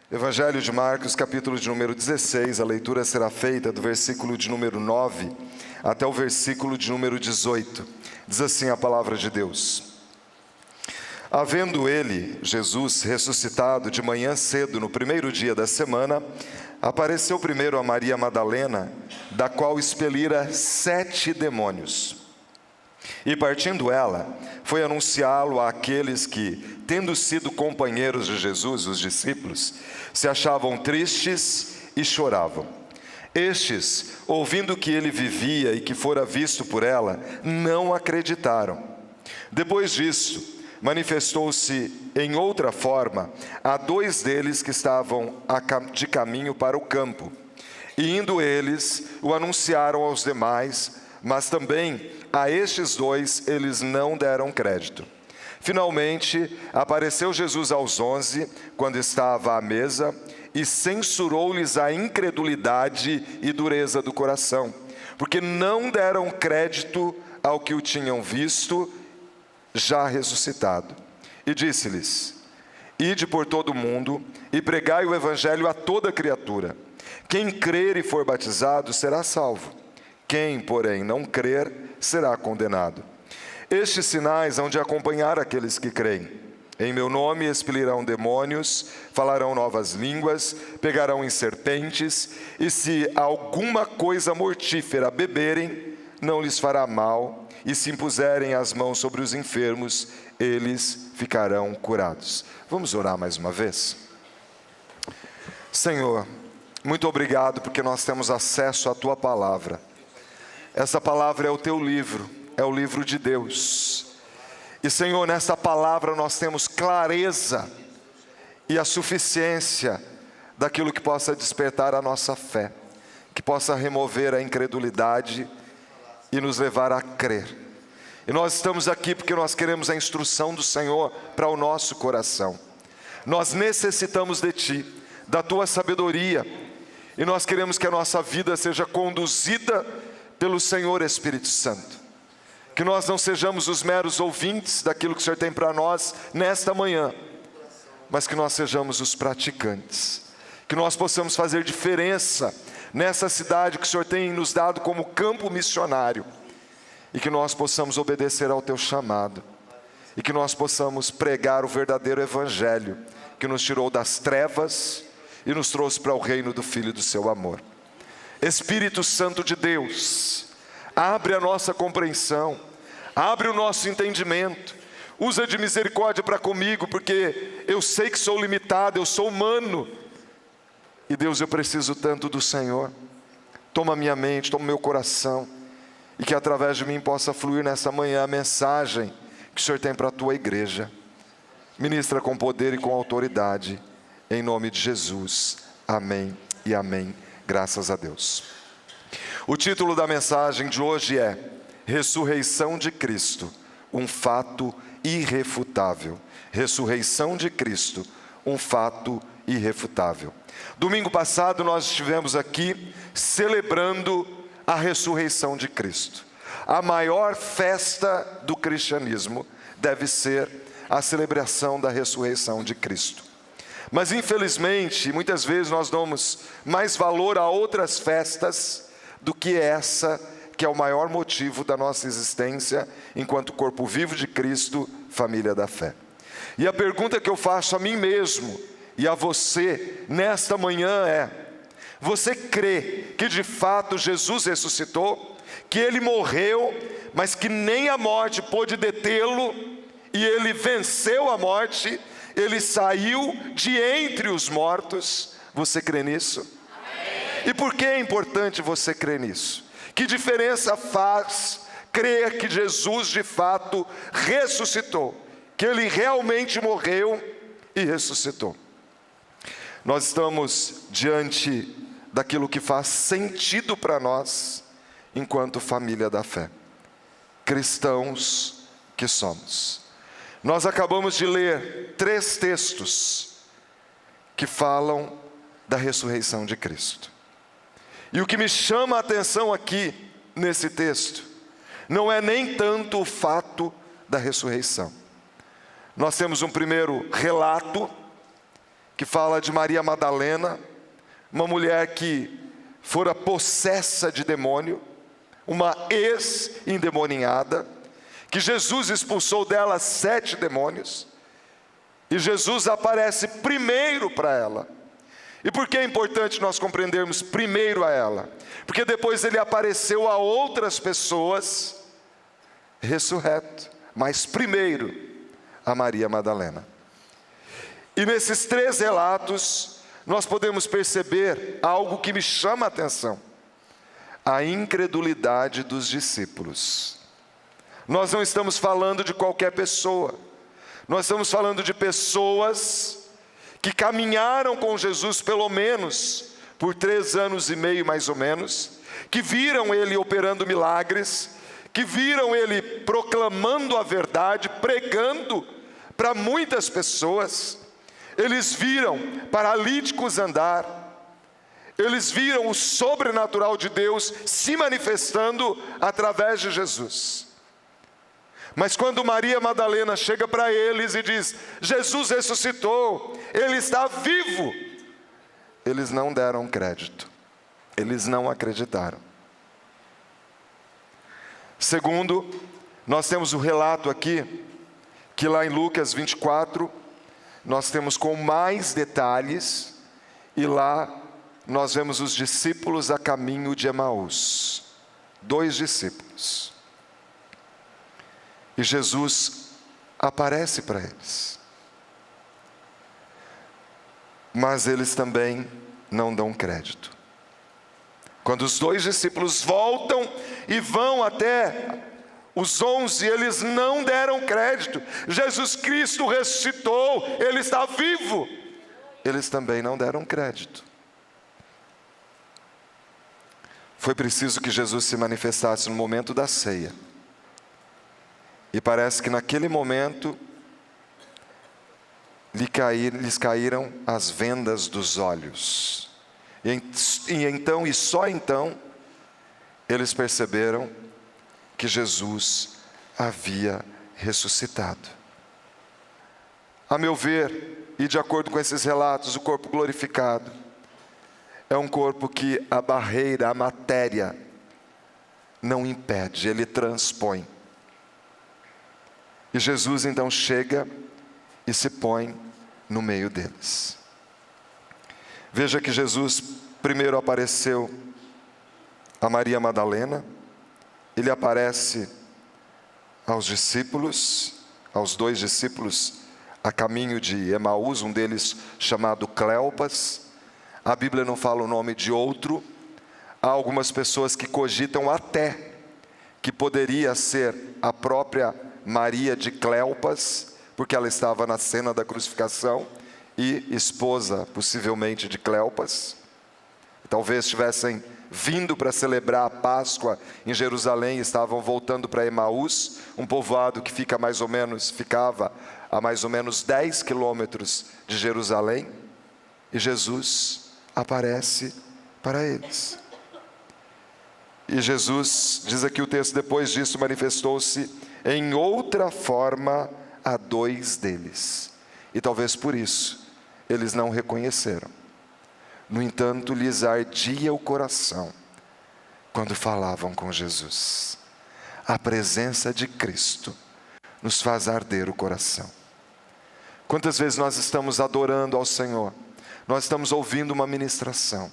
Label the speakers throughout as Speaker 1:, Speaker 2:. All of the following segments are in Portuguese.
Speaker 1: Evangelho de Marcos, capítulo de número 16, a leitura será feita do versículo de número 9 até o versículo de número 18. Diz assim a palavra de Deus: Havendo ele, Jesus, ressuscitado de manhã cedo, no primeiro dia da semana, apareceu primeiro a Maria Madalena, da qual expelira 7 demônios. E partindo ela, foi anunciá-lo àqueles que, tendo sido companheiros de Jesus, os discípulos, se achavam tristes e choravam. Estes, ouvindo que ele vivia e que fora visto por ela, não acreditaram. Depois disso, manifestou-se em outra forma a 2 deles que estavam de caminho para o campo. E indo eles, o anunciaram aos demais, mas também a estes 2 eles não deram crédito. Finalmente, apareceu Jesus aos 11, quando estava à mesa, e censurou-lhes a incredulidade e dureza do coração, porque não deram crédito ao que o tinham visto já ressuscitado. E disse-lhes: Ide por todo o mundo e pregai o evangelho a toda criatura. Quem crer e for batizado será salvo. Quem, porém, não crer, será condenado. Estes sinais hão de acompanhar aqueles que creem. Em meu nome expelirão demônios, falarão novas línguas, pegarão em serpentes, e se alguma coisa mortífera beberem, não lhes fará mal, e se impuserem as mãos sobre os enfermos, eles ficarão curados. Vamos orar mais uma vez? Senhor, muito obrigado porque nós temos acesso à Tua Palavra. Essa palavra é o Teu livro, é o livro de Deus. E Senhor, nessa palavra nós temos clareza e a suficiência daquilo que possa despertar a nossa fé, que possa remover a incredulidade e nos levar a crer. E nós estamos aqui porque nós queremos a instrução do Senhor para o nosso coração. Nós necessitamos de Ti, da Tua sabedoria, e nós queremos que a nossa vida seja conduzida pelo Senhor Espírito Santo. Que nós não sejamos os meros ouvintes daquilo que o Senhor tem para nós nesta manhã, mas que nós sejamos os praticantes. Que nós possamos fazer diferença nessa cidade que o Senhor tem nos dado como campo missionário. E que nós possamos obedecer ao Teu chamado. E que nós possamos pregar o verdadeiro Evangelho, que nos tirou das trevas e nos trouxe para o reino do Filho do Seu amor. Espírito Santo de Deus, abre a nossa compreensão, abre o nosso entendimento, usa de misericórdia para comigo, porque eu sei que sou limitado, eu sou humano, e Deus, eu preciso tanto do Senhor. Toma minha mente, toma meu coração, e que através de mim possa fluir nessa manhã a mensagem que o Senhor tem para a Tua igreja. Ministra com poder e com autoridade, em nome de Jesus, amém e amém. Graças a Deus. O título da mensagem de hoje é Ressurreição de Cristo, um fato irrefutável. Ressurreição de Cristo, um fato irrefutável. Domingo passado nós estivemos aqui celebrando a ressurreição de Cristo. A maior festa do cristianismo deve ser a celebração da ressurreição de Cristo. Mas infelizmente, muitas vezes nós damos mais valor a outras festas do que essa, que é o maior motivo da nossa existência enquanto corpo vivo de Cristo, família da fé. E a pergunta que eu faço a mim mesmo e a você nesta manhã é: você crê que de fato Jesus ressuscitou, que Ele morreu, mas que nem a morte pôde detê-lo, e Ele venceu a morte? Ele saiu de entre os mortos? Você crê nisso? Amém. E por que é importante você crer nisso? Que diferença faz crer que Jesus de fato ressuscitou? Que Ele realmente morreu e ressuscitou? Nós estamos diante daquilo que faz sentido para nós enquanto família da fé. Cristãos que somos. Nós acabamos de ler 3 textos que falam da ressurreição de Cristo. E o que me chama a atenção aqui, nesse texto, não é nem tanto o fato da ressurreição. Nós temos um primeiro relato que fala de Maria Madalena, uma mulher que fora possessa de demônio, uma ex-endemoninhada, que Jesus expulsou dela 7 demônios, e Jesus aparece primeiro para ela. E por que é importante nós compreendermos primeiro a ela? Porque depois ele apareceu a outras pessoas, ressurreto, mas primeiro a Maria Madalena. E nesses 3 relatos, nós podemos perceber algo que me chama a atenção: a incredulidade dos discípulos. Nós não estamos falando de qualquer pessoa, nós estamos falando de pessoas que caminharam com Jesus pelo menos por 3 anos e meio mais ou menos, que viram ele operando milagres, que viram ele proclamando a verdade, pregando para muitas pessoas. Eles viram paralíticos andar, eles viram o sobrenatural de Deus se manifestando através de Jesus. Mas quando Maria Madalena chega para eles e diz: Jesus ressuscitou, Ele está vivo, eles não deram crédito, eles não acreditaram. Segundo, nós temos o relato aqui, que lá em Lucas 24, nós temos com mais detalhes, e lá nós vemos os discípulos a caminho de Emaús, 2 discípulos. E Jesus aparece para eles. Mas eles também não dão crédito. Quando os 2 discípulos voltam e vão até os 11, eles não deram crédito. Jesus Cristo ressuscitou, Ele está vivo. Eles também não deram crédito. Foi preciso que Jesus se manifestasse no momento da ceia. E parece que naquele momento lhes caíram as vendas dos olhos. E só então, eles perceberam que Jesus havia ressuscitado. A meu ver, e de acordo com esses relatos, o corpo glorificado é um corpo que a barreira, a matéria, não impede, ele transpõe. E Jesus então chega e se põe no meio deles. Veja que Jesus primeiro apareceu a Maria Madalena, ele aparece aos discípulos, aos 2 discípulos a caminho de Emaús, um deles chamado Cleopas. A Bíblia não fala o nome de outro. Há algumas pessoas que cogitam até que poderia ser a própria Maria de Cleopas, porque ela estava na cena da crucificação e esposa, possivelmente, de Cleopas. Talvez tivessem vindo para celebrar a Páscoa em Jerusalém, estavam voltando para Emaús, um povoado que ficava a mais ou menos 10 quilômetros de Jerusalém, e Jesus aparece para eles. E Jesus, diz aqui o texto, depois disso manifestou-se em outra forma a 2 deles. E talvez por isso eles não reconheceram. No entanto, lhes ardia o coração quando falavam com Jesus. A presença de Cristo nos faz arder o coração. Quantas vezes nós estamos adorando ao Senhor, nós estamos ouvindo uma ministração,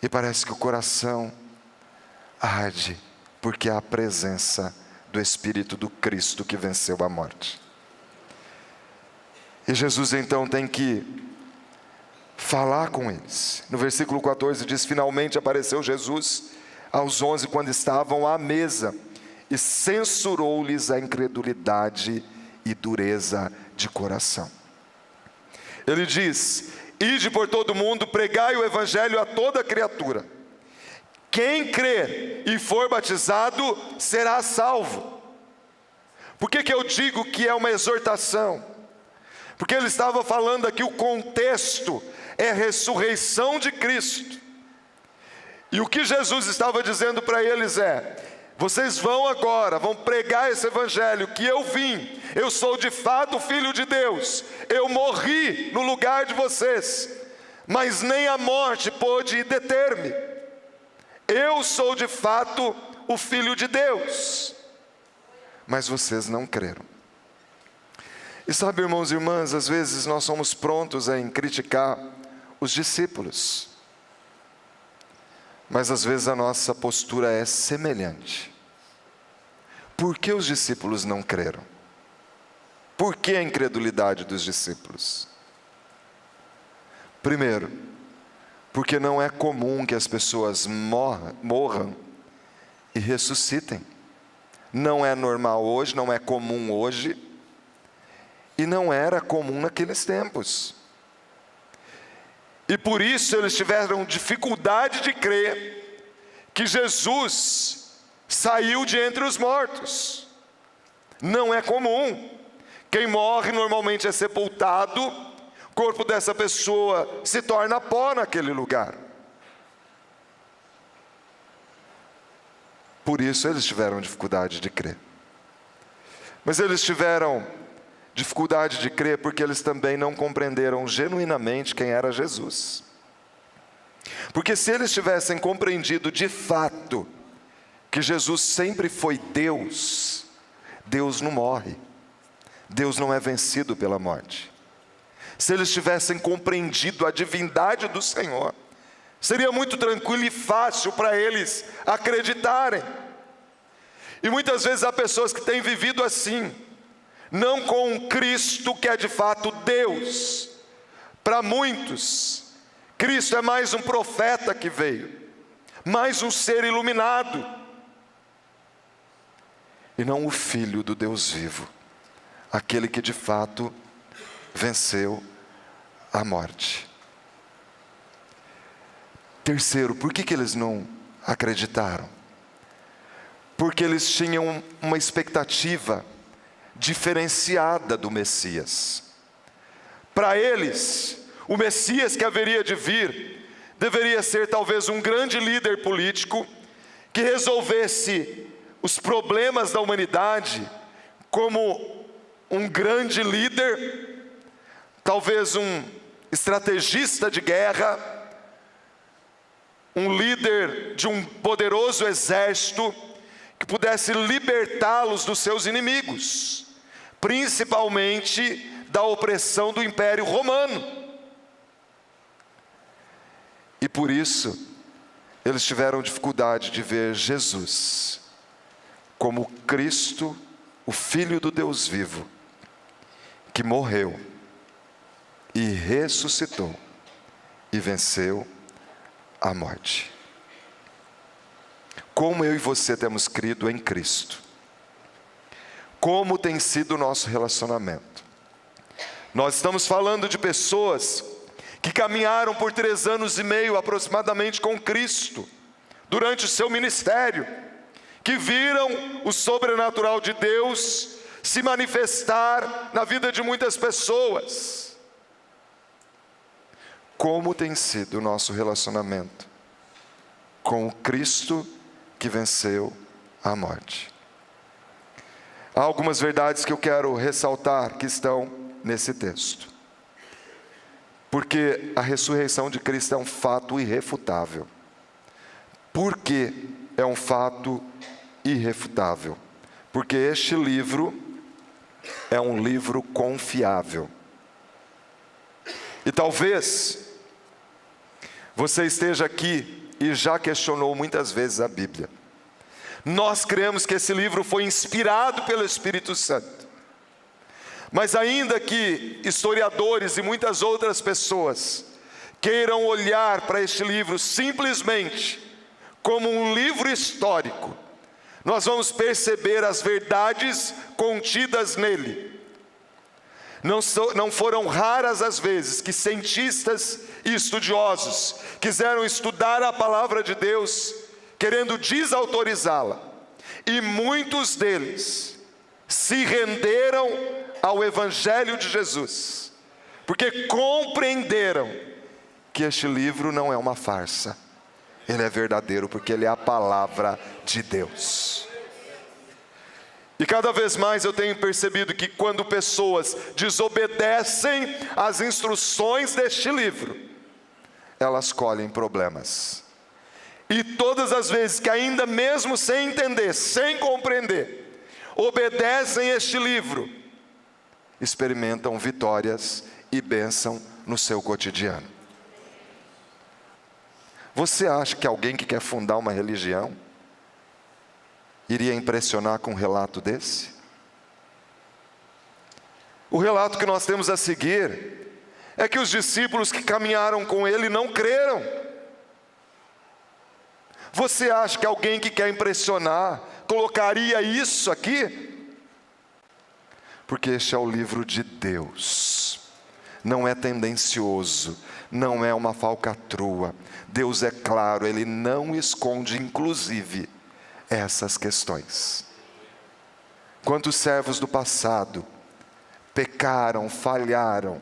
Speaker 1: e parece que o coração arde, porque há a presença do Espírito do Cristo que venceu a morte. E Jesus então tem que falar com eles. No versículo 14 diz: finalmente apareceu Jesus aos 11 quando estavam à mesa, e censurou-lhes a incredulidade e dureza de coração. Ele diz: ide por todo mundo, pregai o evangelho a toda criatura. Quem crer e for batizado será salvo. Por que eu digo que é uma exortação? Porque ele estava falando aqui, o contexto é a ressurreição de Cristo. E o que Jesus estava dizendo para eles é: vocês vão agora, vão pregar esse evangelho que eu vim. eu sou de fato o Filho de Deus, eu morri no lugar de vocês, mas nem a morte pôde deter-me. Eu sou de fato o Filho de Deus, mas vocês não creram. E sabe, irmãos e irmãs, às vezes nós somos prontos em criticar os discípulos, mas às vezes a nossa postura é semelhante. Por que os discípulos não creram? Por que a incredulidade dos discípulos? Primeiro, porque não é comum que as pessoas morram e ressuscitem. Não é normal hoje, não é comum hoje, e não era comum naqueles tempos. E por isso eles tiveram dificuldade de crer que Jesus saiu de entre os mortos. Não é comum. Quem morre normalmente é sepultado, o corpo dessa pessoa se torna pó naquele lugar. Por isso eles tiveram dificuldade de crer. Mas eles tiveram dificuldade de crer porque eles também não compreenderam genuinamente quem era Jesus. Porque se eles tivessem compreendido de fato que Jesus sempre foi Deus, Deus não morre, Deus não é vencido pela morte. Se eles tivessem compreendido a divindade do Senhor, seria muito tranquilo e fácil para eles acreditarem. E muitas vezes há pessoas que têm vivido assim, não com Cristo, que é de fato Deus. Para muitos, Cristo é mais um profeta que veio, mais um ser iluminado, e não o Filho do Deus vivo, aquele que de fato venceu a morte. Terceiro, por que eles não acreditaram? Porque eles tinham uma expectativa diferenciada do Messias. Para eles, o Messias que haveria de vir deveria ser talvez um grande líder político que resolvesse os problemas da humanidade como um grande líder, talvez um estrategista de guerra, um líder de um poderoso exército que pudesse libertá-los dos seus inimigos, principalmente da opressão do Império Romano. E por isso, eles tiveram dificuldade de ver Jesus como Cristo, o Filho do Deus vivo, que morreu e ressuscitou e venceu a morte. Como eu e você temos crido em Cristo? Como tem sido o nosso relacionamento? Nós estamos falando de pessoas que caminharam por 3 anos e meio aproximadamente com Cristo, durante o seu ministério, que viram o sobrenatural de Deus se manifestar na vida de muitas pessoas. Como tem sido o nosso relacionamento com o Cristo que venceu a morte? Há algumas verdades que eu quero ressaltar que estão nesse texto. Porque a ressurreição de Cristo é um fato irrefutável. Por que é um fato irrefutável? Porque este livro é um livro confiável. E talvez você esteja aqui e já questionou muitas vezes a Bíblia. Nós cremos que esse livro foi inspirado pelo Espírito Santo. Mas ainda que historiadores e muitas outras pessoas queiram olhar para este livro simplesmente como um livro histórico, nós vamos perceber as verdades contidas nele. Não foram raras as vezes que cientistas e estudiosos quiseram estudar a palavra de Deus, querendo desautorizá-la. E muitos deles se renderam ao Evangelho de Jesus, porque compreenderam que este livro não é uma farsa. Ele é verdadeiro porque ele é a palavra de Deus. E cada vez mais eu tenho percebido que quando pessoas desobedecem às instruções deste livro, elas colhem problemas. E todas as vezes que ainda mesmo sem entender, sem compreender, obedecem este livro, experimentam vitórias e bênção no seu cotidiano. Você acha que alguém que quer fundar uma religião iria impressionar com um relato desse? O relato que nós temos a seguir é que os discípulos que caminharam com ele não creram. Você acha que alguém que quer impressionar colocaria isso aqui? Porque este é o livro de Deus, não é tendencioso, não é uma falcatrua. Deus é claro, Ele não esconde inclusive essas questões. Quantos servos do passado pecaram, falharam,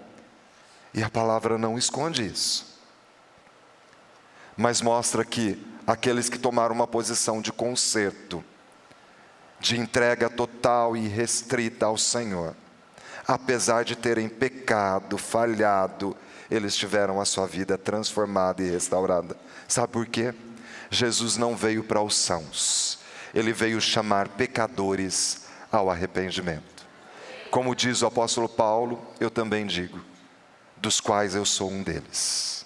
Speaker 1: e a palavra não esconde isso, mas mostra que aqueles que tomaram uma posição de conserto, de entrega total e restrita ao Senhor, apesar de terem pecado, falhado, eles tiveram a sua vida transformada e restaurada. Sabe por quê? Jesus não veio para os sãos, Ele veio chamar pecadores ao arrependimento. Como diz o apóstolo Paulo, eu também digo, dos quais eu sou um deles.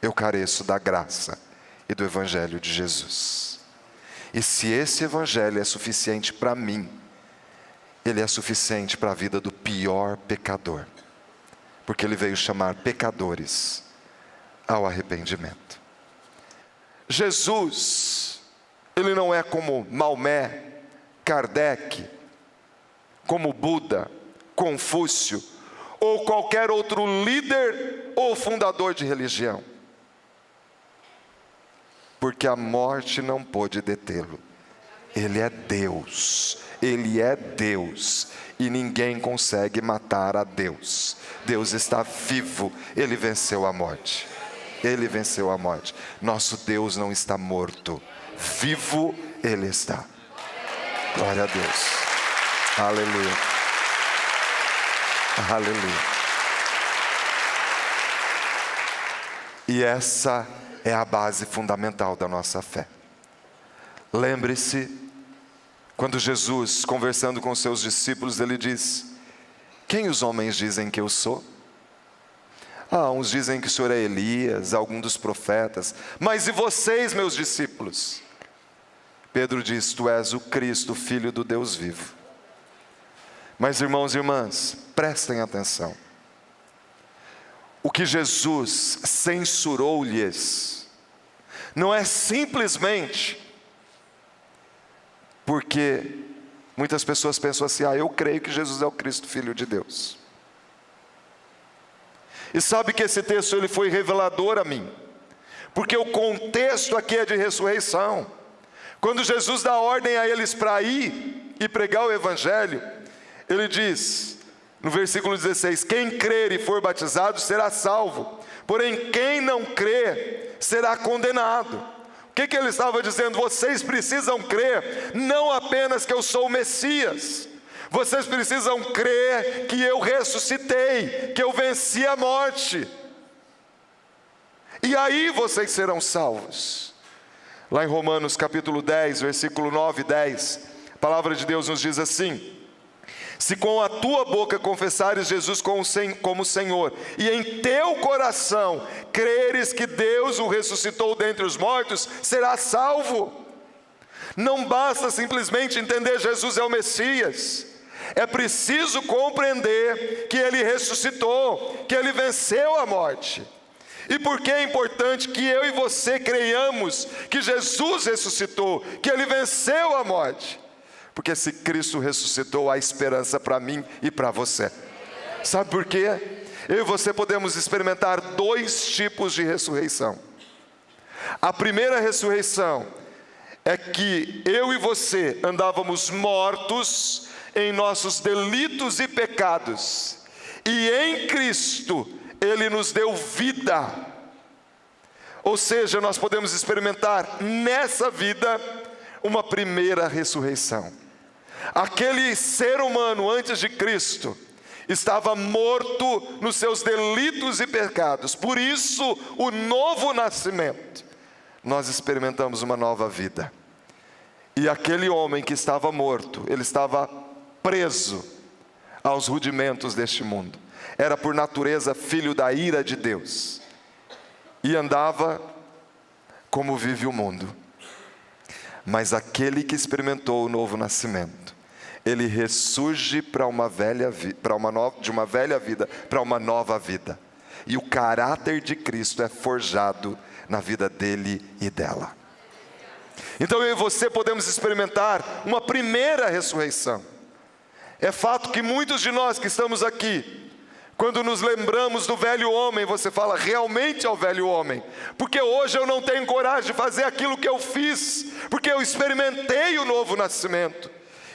Speaker 1: Eu careço da graça e do Evangelho de Jesus. E se esse Evangelho é suficiente para mim, ele é suficiente para a vida do pior pecador, porque ele veio chamar pecadores ao arrependimento. Jesus, ele não é como Maomé, Kardec, como Buda, Confúcio, ou qualquer outro líder ou fundador de religião, porque a morte não pôde detê-lo. Ele é Deus, Ele é Deus, e ninguém consegue matar a Deus. Deus está vivo, Ele venceu a morte. Ele venceu a morte. Nosso Deus não está morto, vivo Ele está. Glória a Deus. Aleluia. Aleluia. E essa é a base fundamental da nossa fé. Lembre-se, quando Jesus, conversando com seus discípulos, ele diz: quem os homens dizem que eu sou? Uns dizem que o Senhor é Elias, algum dos profetas. Mas e vocês, meus discípulos? Pedro diz: tu és o Cristo, Filho do Deus vivo. Mas irmãos e irmãs, prestem atenção. O que Jesus censurou-lhes não é simplesmente porque muitas pessoas pensam assim: eu creio que Jesus é o Cristo, Filho de Deus. E sabe que esse texto ele foi revelador a mim, porque o contexto aqui é de ressurreição. Quando Jesus dá ordem a eles para ir e pregar o Evangelho, ele diz, no versículo 16, quem crer e for batizado será salvo, porém quem não crer será condenado. O que ele estava dizendo? Vocês precisam crer, não apenas que eu sou o Messias, vocês precisam crer que eu ressuscitei, que eu venci a morte, e aí vocês serão salvos. Lá em Romanos capítulo 10, versículo 9 e 10, a palavra de Deus nos diz assim: se com a tua boca confessares Jesus como Senhor, e em teu coração creres que Deus o ressuscitou dentre os mortos, serás salvo. Não basta simplesmente entender Jesus é o Messias, é preciso compreender que Ele ressuscitou, que Ele venceu a morte. E por que é importante que eu e você creiamos que Jesus ressuscitou, que Ele venceu a morte? Porque se Cristo ressuscitou, há esperança para mim e para você. Sabe por quê? Eu e você podemos experimentar dois tipos de ressurreição. A primeira ressurreição é que eu e você andávamos mortos em nossos delitos e pecados, e em Cristo Ele nos deu vida. Ou seja, nós podemos experimentar nessa vida uma primeira ressurreição. Aquele ser humano antes de Cristo estava morto nos seus delitos e pecados. Por isso, o novo nascimento, nós experimentamos uma nova vida. E aquele homem que estava morto, ele estava preso aos rudimentos deste mundo. Era por natureza filho da ira de Deus. E andava como vive o mundo. Mas aquele que experimentou o novo nascimento, ele ressurge para uma velha vida, de uma velha vida para uma nova vida. E o caráter de Cristo é forjado na vida dele e dela. Então eu e você podemos experimentar uma primeira ressurreição. É fato que muitos de nós que estamos aqui, quando nos lembramos do velho homem, você fala, realmente é o velho homem, porque hoje eu não tenho coragem de fazer aquilo que eu fiz, porque eu experimentei o novo nascimento.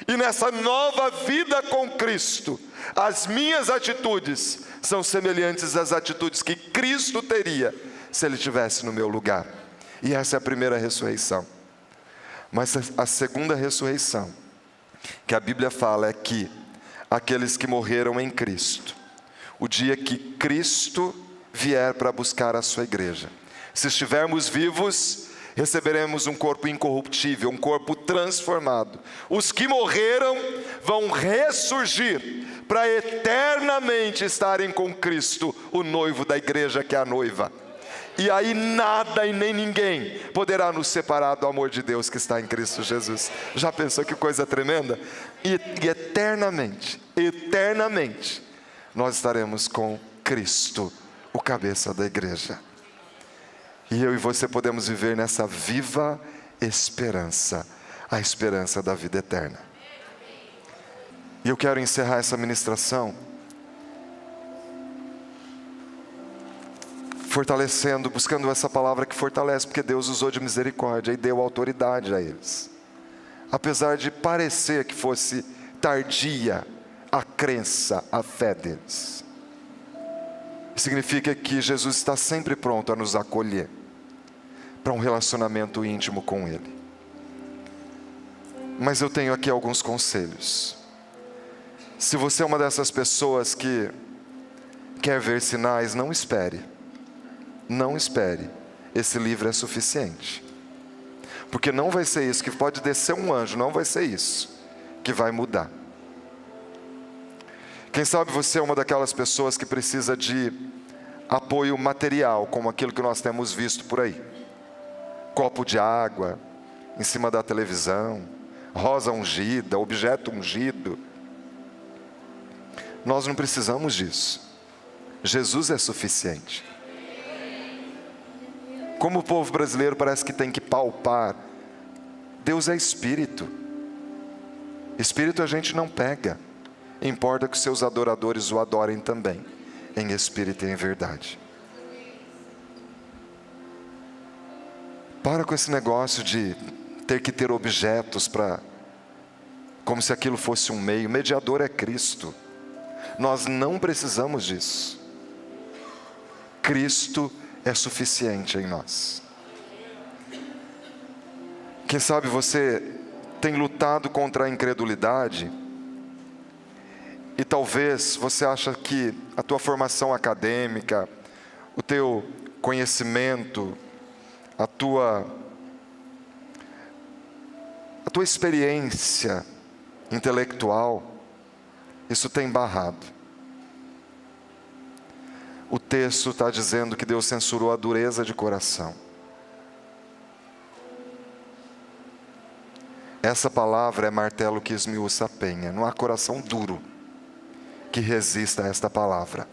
Speaker 1: E nessa nova vida com Cristo, as minhas atitudes são semelhantes às atitudes que Cristo teria se Ele estivesse no meu lugar. E essa é a primeira ressurreição. Mas a segunda ressurreição, que a Bíblia fala, é que aqueles que morreram em Cristo, o dia que Cristo vier para buscar a sua igreja, se estivermos vivos, receberemos um corpo incorruptível, um corpo transformado. Os que morreram vão ressurgir para eternamente estarem com Cristo, o noivo da igreja que é a noiva. E aí nada e nem ninguém poderá nos separar do amor de Deus que está em Cristo Jesus. Já pensou que coisa tremenda? E eternamente, nós estaremos com Cristo, o cabeça da igreja. E eu e você podemos viver nessa viva esperança, a esperança da vida eterna. E eu quero encerrar essa ministração fortalecendo, buscando essa palavra que fortalece, porque Deus usou de misericórdia e deu autoridade a eles. Apesar de parecer que fosse tardia a crença, a fé deles. Significa que Jesus está sempre pronto a nos acolher para um relacionamento íntimo com Ele. Mas eu tenho aqui alguns conselhos. Se você é uma dessas pessoas que quer ver sinais, não espere. Não espere. Esse livro é suficiente. Porque não vai ser isso, que pode descer um anjo, não vai ser isso que vai mudar. Quem sabe você é uma daquelas pessoas que precisa de apoio material, como aquilo que nós temos visto por aí. Copo de água, em cima da televisão, rosa ungida, objeto ungido. Nós não precisamos disso. Jesus é suficiente. Como o povo brasileiro parece que tem que palpar, Deus é Espírito. Espírito a gente não pega. Importa que os seus adoradores o adorem também, em espírito e em verdade. Para com esse negócio de ter que ter objetos para, como se aquilo fosse um meio. O mediador é Cristo. Nós não precisamos disso. Cristo é suficiente em nós. Quem sabe você tem lutado contra a incredulidade e talvez você acha que a tua formação acadêmica, o teu conhecimento, a tua experiência intelectual, isso tem barrado. O texto está dizendo que Deus censurou a dureza de coração. Essa palavra é martelo que esmiuça a penha. Não há coração duro que resista a esta palavra.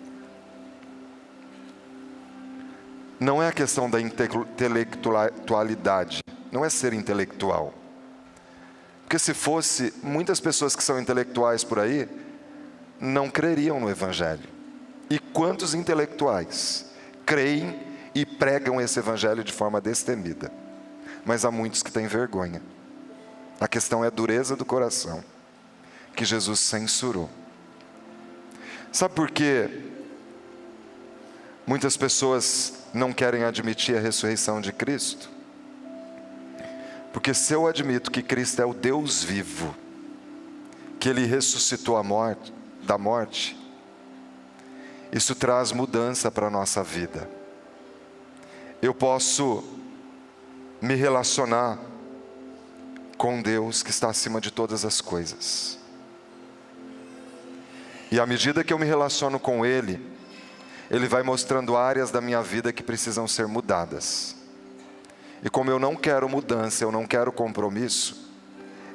Speaker 1: Não é a questão da intelectualidade. Não é ser intelectual. Porque se fosse, muitas pessoas que são intelectuais por aí não creriam no Evangelho. E quantos intelectuais creem e pregam esse Evangelho de forma destemida? Mas há muitos que têm vergonha. A questão é a dureza do coração, que Jesus censurou. Sabe por quê? Muitas pessoas não querem admitir a ressurreição de Cristo. Porque se eu admito que Cristo é o Deus vivo, que Ele ressuscitou da morte, isso traz mudança para a nossa vida. Eu posso me relacionar com Deus que está acima de todas as coisas. E à medida que eu me relaciono com Ele, Ele vai mostrando áreas da minha vida que precisam ser mudadas. E como eu não quero mudança, eu não quero compromisso,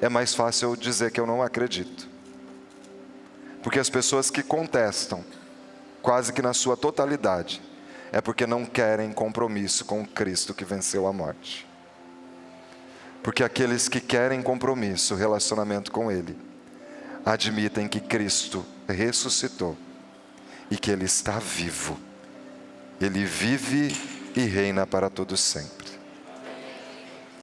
Speaker 1: é mais fácil eu dizer que eu não acredito. Porque as pessoas que contestam, quase que na sua totalidade, é porque não querem compromisso com Cristo que venceu a morte. Porque aqueles que querem compromisso, relacionamento com Ele, admitem que Cristo ressuscitou e que Ele está vivo. Ele vive e reina para todo sempre.